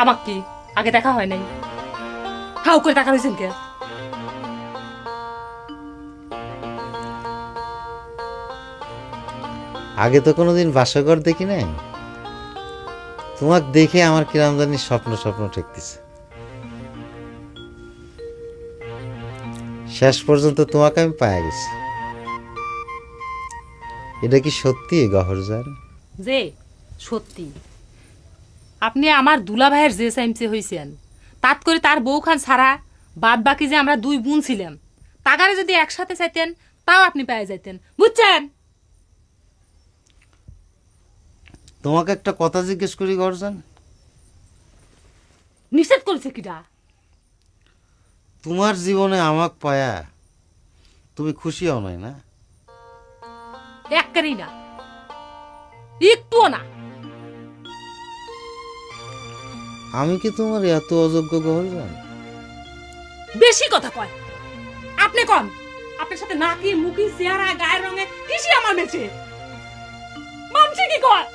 আমাক কি আগে দেখা হয় নাই? হাউ করে টাকা হয়েছেন কে? আগে তো কোনোদিন বাসঘর দেখি নাই, তোমাকে দেখে আমার কিরাম জানি স্বপ্ন স্বপ্ন ঠেকতেছে। শেষ পর্যন্ত তোমাকে আমি পায়ে গেছি। এটা কি সত্যি গহরজান? যে সত্যি আপনি আমার দুলা ভাইয়ের যে সাইমসে হইছেন, তাত করে তার বউখান ছাড়া বাদ বাকি যে আমরা দুই বোন ছিলাম, তাগারে যদি একসাথে চাইতেন তাও আপনি পেয়ে যাইতেন, বুঝছেন? তোমাকে একটা কথা জিজ্ঞেস করি গহরজান, নিষেধ করেছে কিটা? তোমার জীবনে আমাক পায়া তুমি খুশি হও নাই না? একবারেই না, একটুও না। আমি কি তোমার এত অযোগ্য গহরজান? বেশি কথা কয় আপনি কন। আপনার সাথে নাকি মুখি চেহারা গায়ের রঙে কিসি আমার মেচে মানছে কি কয়?